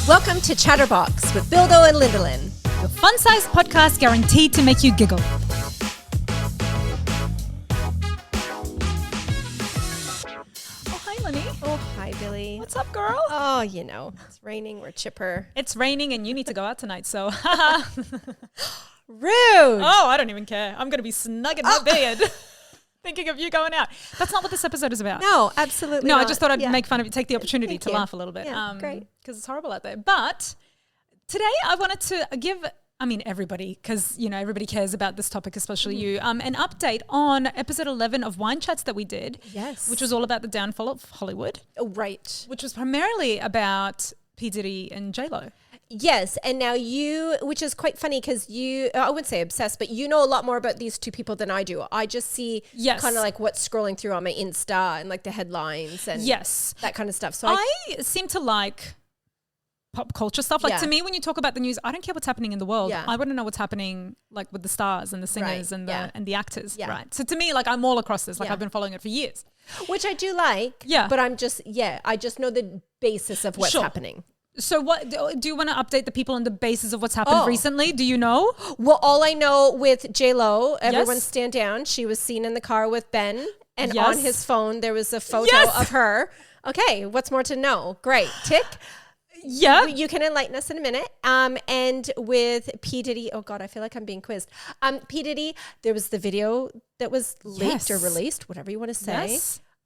Welcome to ChatterBox with Bildo and Lindolin. Your fun-sized podcast guaranteed to make you giggle. Oh, hi, Lenny. Oh, hi, Billy. What's up, girl? Oh, you know, it's raining. We're chipper. It's raining and you need to go out tonight, so Rude. Oh, I don't even care. I'm going to be snug in my bed thinking of you going out. That's not what this episode is about. No, absolutely No, not. I just thought I'd make fun of you, take the opportunity to you. laugh a little bit. Yeah, great. Because it's horrible out there. But today I wanted to give, everybody, because, you know, everybody cares about this topic, especially you, an update on episode 11 of Wine Chats that we did. Yes. Which was all about the downfall of Hollywood. Oh, right. Which was primarily about P Diddy and J-Lo. Yes, and now you, which is quite funny because you, I wouldn't say obsessed, but you know a lot more about these two people than I do. I just see kind of like what's scrolling through on my Insta and like the headlines and that kind of stuff. So I seem to like pop culture stuff. Like to me, when you talk about the news, I don't care what's happening in the world. I want to know what's happening like with the stars and the singers and the actors. Right. So to me, like I'm all across this. Like I've been following it for years. Which I do like. Yeah. But I'm just, I just know the basis of what's happening. So what do you want to update the people on the basis of what's happened recently? Do you know? Well, all I know with J-Lo, everyone stand down. She was seen in the car with Ben and on his phone there was a photo of her. Okay, what's more to know? Great. Tick. Yeah. You can enlighten us in a minute. And with P Diddy, oh God, I feel like I'm being quizzed. P Diddy, there was the video that was leaked or released, whatever you want to say,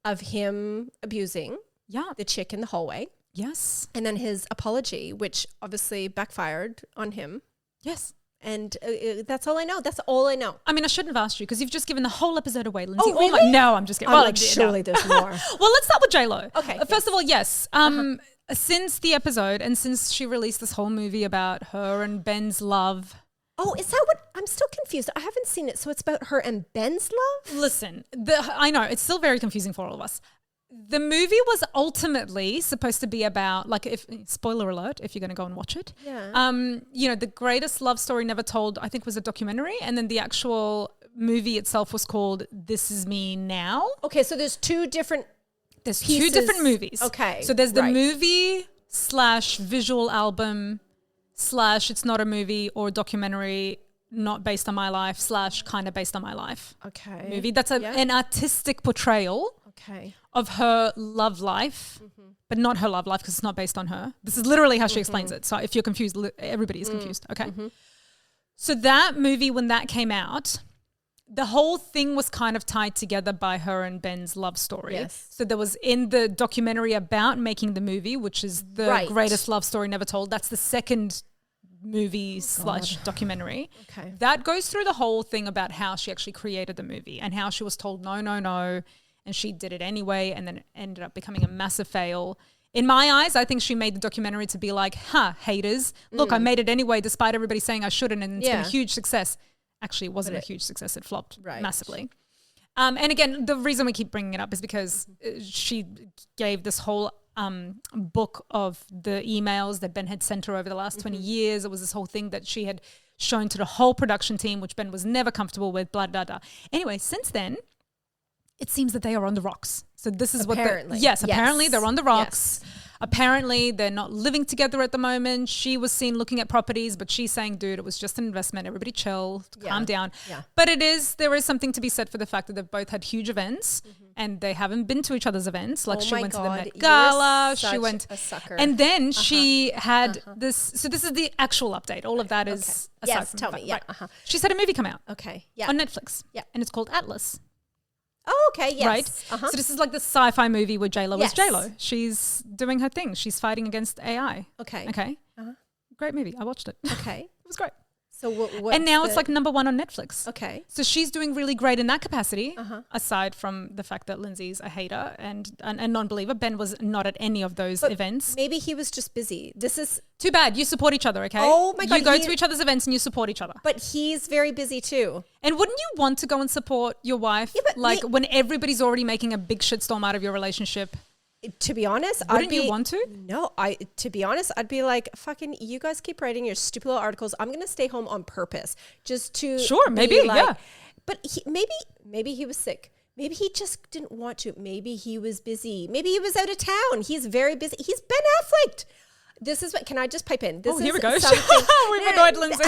of him abusing the chick in the hallway. Yes. And then his apology, which obviously backfired on him. Yes. And that's all I know. That's all I know. I mean, I shouldn't have asked you because you've just given the whole episode away, Lindsay. Oh, really? No, I'm just kidding. Well, surely there's more. Well, let's start with J-Lo. Okay. First of all, yes. Since the episode and since she released this whole movie about her and Ben's love. Oh, is that what? I'm still confused. I haven't seen it. So it's about her and Ben's love? Listen, I know it's still very confusing for all of us. The movie was ultimately supposed to be about, like, spoiler alert, if you're going to go and watch it. Yeah. You know, the greatest love story never told, I think, was a documentary, and then the actual movie itself was called This Is Me Now. Okay, so there's two different pieces. 2 different movies. Okay. So there's the movie / visual album / it's not a movie or documentary, not based on my life / kind of based on my life. Okay. Movie. That's an artistic portrayal. Okay. Of her love life, but not her love life because it's not based on her. This is literally how she explains it. So if you're confused, everybody is confused. Okay. So that movie, when that came out, the whole thing was kind of tied together by her and Ben's love story. Yes. So there was in the documentary about making the movie, which is the greatest love story never told. That's the second movie / documentary. Okay. That goes through the whole thing about how she actually created the movie and how she was told no. And she did it anyway and then it ended up becoming a massive fail. In my eyes, I think she made the documentary to be like, haters, look, I made it anyway despite everybody saying I shouldn't and it's been a huge success. Actually, it wasn't a huge success. It flopped massively. And again, the reason we keep bringing it up is because she gave this whole book of the emails that Ben had sent her over the last 20 years. It was this whole thing that she had shown to the whole production team, which Ben was never comfortable with, blah, blah, blah. Anyway, since then, it seems that they are on the rocks. So this is apparently. Apparently they're on the rocks. Yes. Apparently they're not living together at the moment. She was seen looking at properties, but she's saying, dude, it was just an investment. Everybody chill, calm down. Yeah. But there is something to be said for the fact that they've both had huge events and they haven't been to each other's events. Like she went to the Met Gala. She went a sucker. And then she had this. So this is the actual update. All of that is aside yes, from tell the me. fact. Yeah. Right. She's had a movie come out. Okay. Yeah. On Netflix. Yeah. And it's called Atlas. Oh, okay. Yes. Right? So this is like the sci-fi movie where J-Lo is J-Lo. She's doing her thing. She's fighting against AI. Okay. Great movie. I watched it. Okay. It was great. So what? And now it's like number 1 on Netflix. Okay. So she's doing really great in that capacity, aside from the fact that Lindsay's a hater and a non-believer. Ben was not at any of those events. Maybe he was just busy. This is too bad. You support each other, okay? Oh my God. You go to each other's events and you support each other. But he's very busy too. And wouldn't you want to go and support your wife? Yeah, like when everybody's already making a big shitstorm out of your relationship? To be honest, wouldn't you want to? No, to be honest, I'd be like, fucking, you guys keep writing your stupid little articles. I'm gonna stay home on purpose, just to maybe. But maybe he was sick. Maybe he just didn't want to. Maybe he was busy. Maybe he was out of town. He's very busy. He's Ben Affleck. this is what, can I just pipe in? This here we is go. something- We've annoyed Lindsay.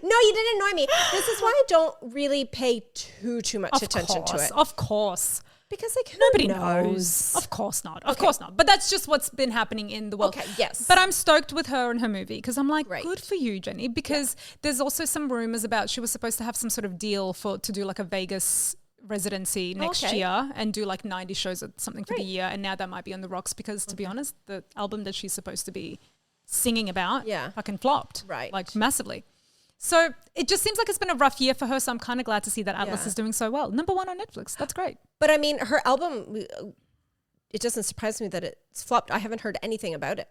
No, you didn't annoy me. This is why I don't really pay too much attention to it. Of course. Because like Nobody knows. Of course not. Of course not. But that's just what's been happening in the world. Okay, yes. But I'm stoked with her and her movie because I'm like, Right. good for you, Jenny. Because there's also some rumors about she was supposed to have some sort of deal to do like a Vegas residency next year and do like 90 shows or something for the year. And now that might be on the rocks because to be honest, the album that she's supposed to be singing about fucking flopped. Right. Like massively. So it just seems like it's been a rough year for her. So I'm kind of glad to see that Atlas is doing so well. #1 on Netflix. That's great. But I mean, her album, it doesn't surprise me that it's flopped. I haven't heard anything about it.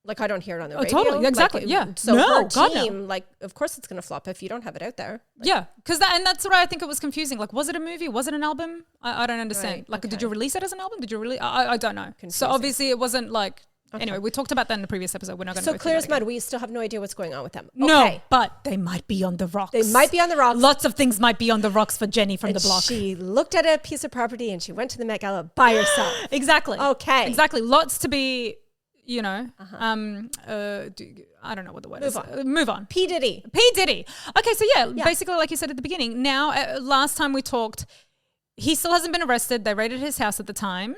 Like I don't hear it on the radio. Totally. Exactly. Like, So her team, like, of course it's going to flop if you don't have it out there. Like, because that's what I think it was confusing. Like, was it a movie? Was it an album? I don't understand. Right, Like, okay. did you release it as an album? Did you really? I don't know. Confusing. So obviously it wasn't like. Anyway, we talked about that in the previous episode. We're not going to. So clear as mud. We still have no idea what's going on with them. No, Okay. but they might be on the rocks. They might be on the rocks. Lots of things might be on the rocks for Jenny from And the block. she looked at a piece of property and she went to the Met Gala by herself. Exactly. Okay. Exactly. Lots to be. You know. I don't know what the word is. Move on. P Diddy. P Diddy. Okay, so basically, like you said at the beginning. Now, last time we talked, he still hasn't been arrested. They raided his house at the time.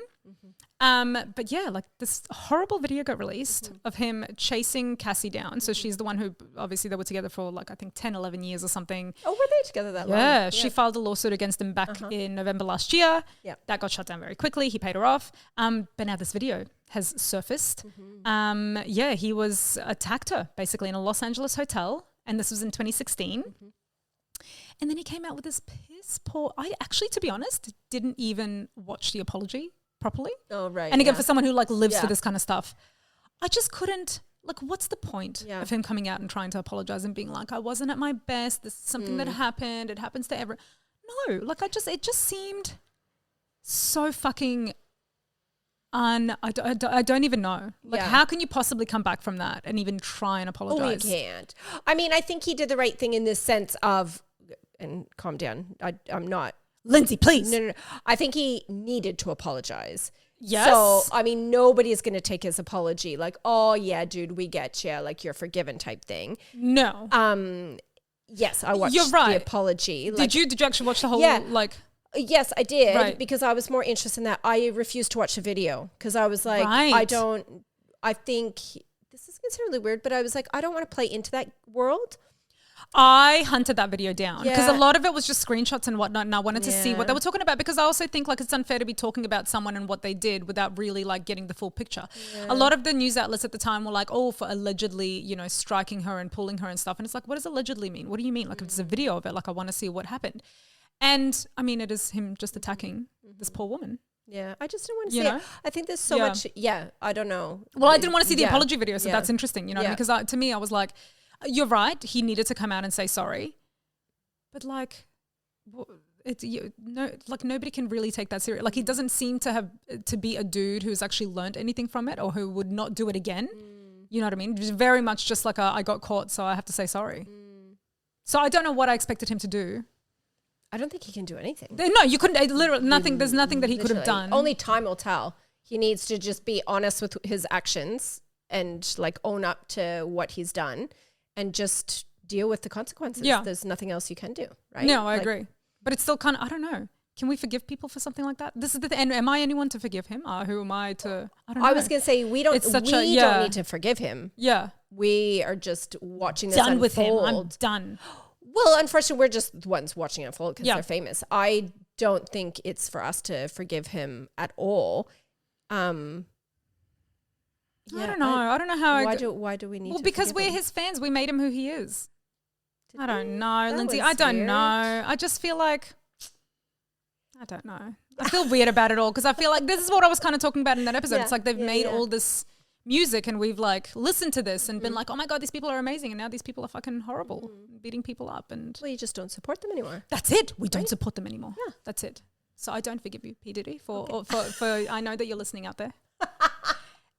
But yeah, like this horrible video got released of him chasing Cassie down. So she's the one who, obviously they were together for like, I think 10, 11 years or something. Oh, were they together that long? Yeah, she filed a lawsuit against him back in November last year. Yeah. That got shut down very quickly. He paid her off. But now this video has surfaced. He was attacked her basically in a Los Angeles hotel. And this was in 2016. And then he came out with this piss poor. I actually, to be honest, didn't even watch the apology properly. Oh, right. And again, for someone who like lives for this kind of stuff, I just couldn't, like, what's the point of him coming out and trying to apologize and being like, I wasn't at my best. This is something that happened. It happens to everyone. No, like it just seemed so fucking I don't even know. Like, how can you possibly come back from that and even try and apologize? Oh, you can't. I mean, I think he did the right thing in this sense of, and calm down. I'm not. Lindsay, please. No. I think he needed to apologize. Yes. So, I mean, nobody is going to take his apology like, oh, yeah, dude, we get you. Like, you're forgiven type thing. No. Yes, I watched You're right. the apology. Did you actually watch the whole, like... Yes, I did. Right. Because I was more interested in that. I refused to watch the video because I was like, Right. I think, this is going to sound really weird, but I was like, I don't want to play into that world. I hunted that video down because a Yeah. lot of it was just screenshots and whatnot, and I wanted to see what they Yeah. were talking about because I also think like it's unfair to be talking about someone and what they did without really like getting the full picture. A lot of the news outlets at the time were like, oh, for allegedly, you know, striking her and pulling her and stuff. And it's like, what does allegedly mean? What do you mean? Like if it's a video of it, like I want to see what happened. And I mean, it is him just attacking this poor woman. Yeah, I just didn't want to You see know? it. I think there's so much, I don't know. Well, I didn't want to see the Yeah. apology video, so Yeah. that's interesting, you know, Yeah. because to me, I was like, you're right. He needed to come out and say sorry. But like, like nobody can really take that serious. Like he doesn't seem to be a dude who's actually learned anything from it or who would not do it again. You know what I mean? Just very much just like I got caught, so I have to say sorry. So I don't know what I expected him to do. I don't think he can do anything. No, you couldn't. Literally nothing. There's nothing that he could have Literally. done. Only time will tell. He needs to just be honest with his actions and like own up to what he's done and just deal with the consequences. Yeah. There's nothing else you can do, right? No, I Like, agree. But it's still kind of, I don't know. Can we forgive people for something like that? This is the thing. And am I anyone to forgive him? Who am I to, I don't know. I was going to say, we don't need to forgive him. Yeah. We are just watching this Done unfold. with him. I'm done. Well, unfortunately, we're just the ones watching it unfold because Yeah. they're famous. I don't think it's for us to forgive him at all. I don't know. I don't know how. Why do we need? Well, to because forgive we're him? his fans. We made him who he is. Did I don't we? know, That Lindsay. was I don't weird. know. I just feel like, I don't know. I feel weird about it all because I feel like this is what I was kind of talking about in that episode. Yeah, It's like they've yeah, made yeah. all this music and we've like listened to this and been like, oh my God, these people are amazing. And now these people are fucking horrible, beating people up. And Well, you just don't support them anymore. that's it. We don't support them anymore. Yeah. That's it. So I don't forgive you, P. Diddy, for I know that you're listening out there.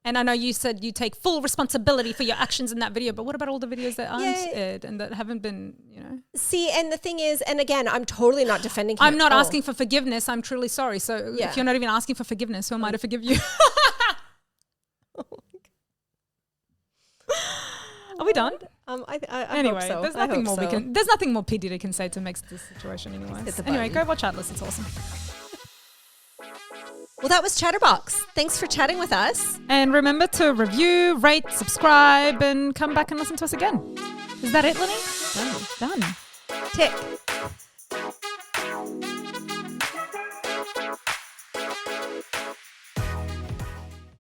And I know you said you take full responsibility for your actions in that video, but what about all the videos that aren't aired and that haven't been, you know? See, and the thing is, and again, I'm totally not defending him. I'm not Oh. asking for forgiveness. I'm truly sorry. So Yeah. if you're not even asking for forgiveness, who am I to forgive you? Are we done? I Anyway, hope so. there's nothing more P Diddy can say to make this situation anyway. Anyway, go watch Atlas. It's awesome. Well, that was ChatterBox. Thanks for chatting with us. And remember to review, rate, subscribe, and come back and listen to us again. Is that it, Lenny? Done. Tick.